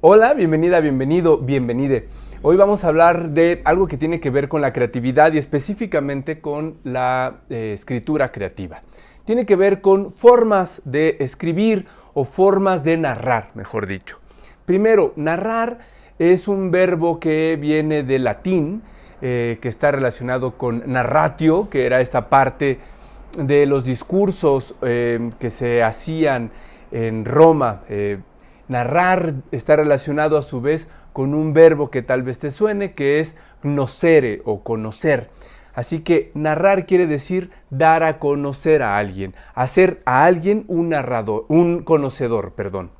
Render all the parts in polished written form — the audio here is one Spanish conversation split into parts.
Hola, bienvenida, bienvenido, bienvenide. Hoy vamos a hablar de algo que tiene que ver con la creatividad y específicamente con la escritura creativa. Tiene que ver con formas de escribir o formas de narrar, mejor dicho. Primero, narrar es un verbo que viene del latín, que está relacionado con narratio, que era esta parte de los discursos que se hacían en Roma. Narrar está relacionado a su vez con un verbo que tal vez te suene, que es nocere o conocer. Así que narrar quiere decir dar a conocer a alguien, hacer a alguien un narrador, un conocedor, perdón.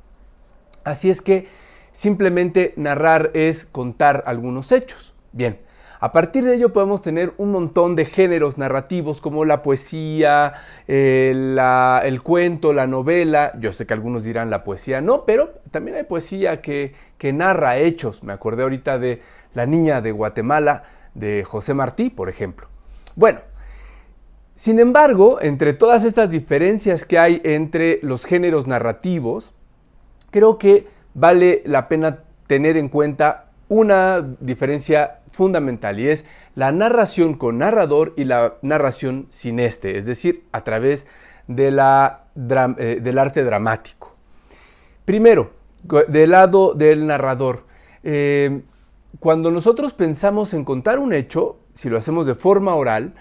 Así es que simplemente narrar es contar algunos hechos. Bien. A partir de ello podemos tener un montón de géneros narrativos como la poesía, el cuento, la novela. Yo sé que algunos dirán la poesía no, pero también hay poesía que narra hechos. Me acordé ahorita de La niña de Guatemala de José Martí, por ejemplo. Bueno, sin embargo, entre todas estas diferencias que hay entre los géneros narrativos, creo que vale la pena tener en cuenta una diferencia fundamental, y es la narración con narrador y la narración sin este, es decir, a través de del arte dramático. Primero, del lado del narrador, cuando nosotros pensamos en contar un hecho, si lo hacemos de forma oral,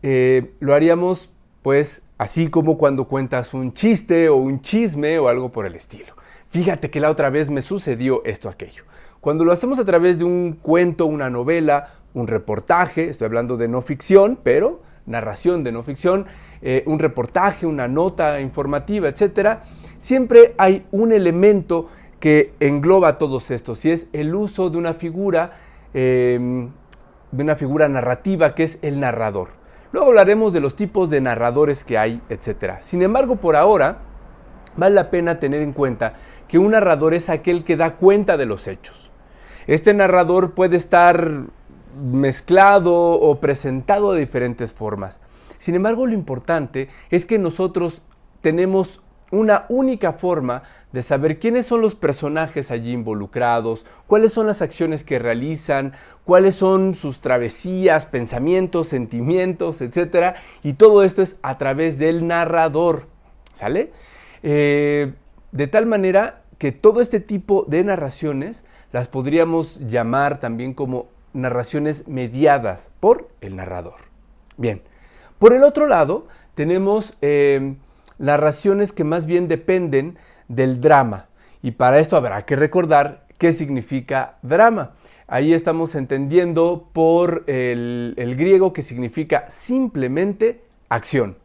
lo haríamos pues así como cuando cuentas un chiste o un chisme o algo por el estilo. Fíjate que la otra vez me sucedió esto, aquello. Cuando lo hacemos a través de un cuento, una novela, un reportaje, estoy hablando de no ficción, pero narración de no ficción, un reportaje, una nota informativa, etc., siempre hay un elemento que engloba todos estos y es el uso de una figura narrativa que es el narrador. Luego hablaremos de los tipos de narradores que hay, etc. Sin embargo, por ahora, vale la pena tener en cuenta que un narrador es aquel que da cuenta de los hechos. Este narrador puede estar mezclado o presentado de diferentes formas. Sin embargo, lo importante es que nosotros tenemos una única forma de saber quiénes son los personajes allí involucrados, cuáles son las acciones que realizan, cuáles son sus travesías, pensamientos, sentimientos, etc. Y todo esto es a través del narrador, ¿sale? De tal manera que todo este tipo de narraciones las podríamos llamar también como narraciones mediadas por el narrador. Bien, por el otro lado tenemos narraciones que más bien dependen del drama. Y para esto habrá que recordar qué significa drama. Ahí estamos entendiendo por el griego que significa simplemente acción.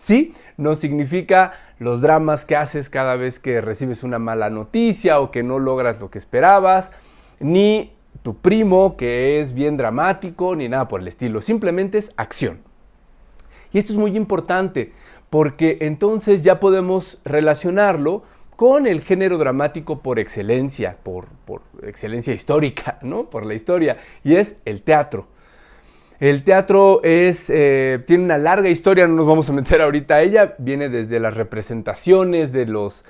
Sí, no significa los dramas que haces cada vez que recibes una mala noticia o que no logras lo que esperabas, ni tu primo que es bien dramático, ni nada por el estilo. Simplemente es acción. Y esto es muy importante porque entonces ya podemos relacionarlo con el género dramático por excelencia, por excelencia histórica, ¿no? Por la historia, y es el teatro. El teatro tiene una larga historia, no nos vamos a meter ahorita a ella, viene desde las representaciones de los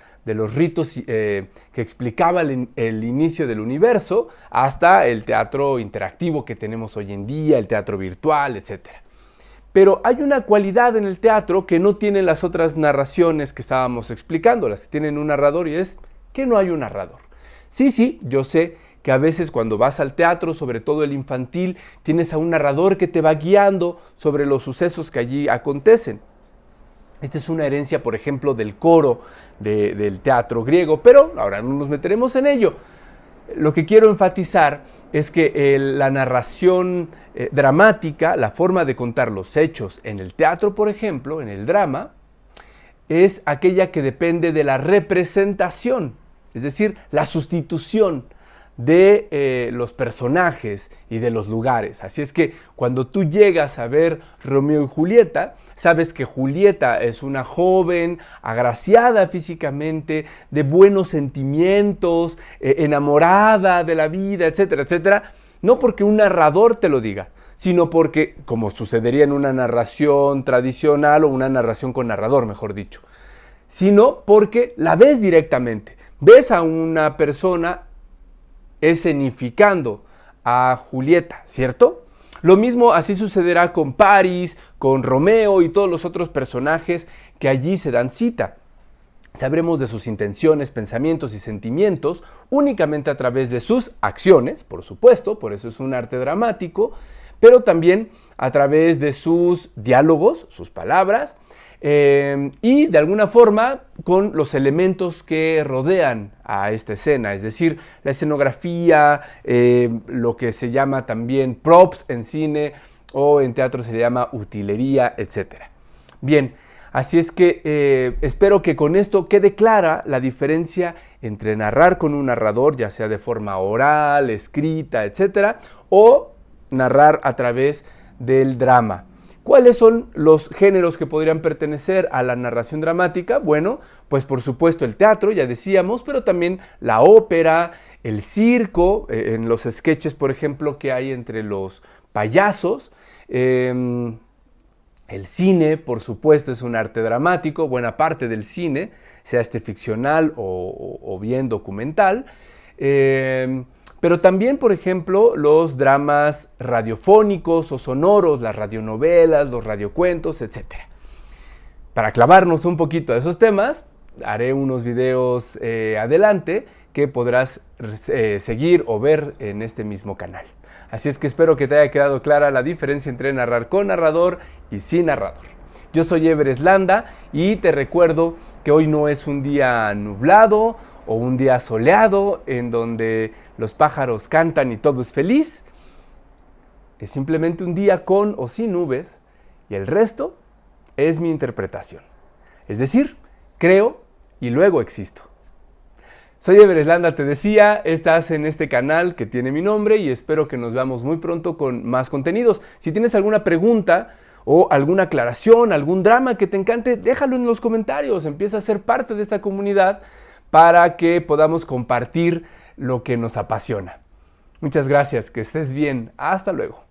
ritos que explicaban el inicio del universo hasta el teatro interactivo que tenemos hoy en día, el teatro virtual, etc. Pero hay una cualidad en el teatro que no tienen las otras narraciones que estábamos explicando, las que tienen un narrador, y es que no hay un narrador. Sí, yo sé que a veces cuando vas al teatro, sobre todo el infantil, tienes a un narrador que te va guiando sobre los sucesos que allí acontecen. Esta es una herencia, por ejemplo, del coro del teatro griego, pero ahora no nos meteremos en ello. Lo que quiero enfatizar es que la narración dramática, la forma de contar los hechos en el teatro, por ejemplo, en el drama, es aquella que depende de la representación, es decir, la sustitución de los personajes y de los lugares. Así es que cuando tú llegas a ver Romeo y Julieta, sabes que Julieta es una joven agraciada físicamente, de buenos sentimientos, enamorada de la vida, etcétera, etcétera. No porque un narrador te lo diga, sino porque, como sucedería en una narración tradicional o una narración con narrador, mejor dicho, sino porque la ves directamente. Ves a una persona escenificando a Julieta, ¿cierto? Lo mismo así sucederá con Paris, con Romeo y todos los otros personajes que allí se dan cita. Sabremos de sus intenciones, pensamientos y sentimientos únicamente a través de sus acciones, por supuesto, por eso es un arte dramático, pero también a través de sus diálogos, sus palabras, y de alguna forma con los elementos que rodean a esta escena, es decir, la escenografía, lo que se llama también props en cine o en teatro se le llama utilería, etc. Bien, así es que espero que con esto quede clara la diferencia entre narrar con un narrador, ya sea de forma oral, escrita, etc., o narrar a través del drama. ¿Cuáles son los géneros que podrían pertenecer a la narración dramática? Bueno, pues por supuesto el teatro, ya decíamos, pero también la ópera, el circo, en los sketches, por ejemplo, que hay entre los payasos. El cine, por supuesto, es un arte dramático, buena parte del cine, sea este ficcional o bien documental. Pero también, por ejemplo, los dramas radiofónicos o sonoros, las radionovelas, los radiocuentos, etc. Para clavarnos un poquito a esos temas, haré unos videos adelante que podrás seguir o ver en este mismo canal. Así es que espero que te haya quedado clara la diferencia entre narrar con narrador y sin narrador. Yo soy Everest Landa y te recuerdo que hoy no es un día nublado o un día soleado en donde los pájaros cantan y todo es feliz. Es simplemente un día con o sin nubes y el resto es mi interpretación. Es decir, creo y luego existo. Soy Everest Landa, te decía, estás en este canal que tiene mi nombre y espero que nos veamos muy pronto con más contenidos. Si tienes alguna pregunta o alguna aclaración, algún drama que te encante, déjalo en los comentarios, empieza a ser parte de esta comunidad para que podamos compartir lo que nos apasiona. Muchas gracias, que estés bien, hasta luego.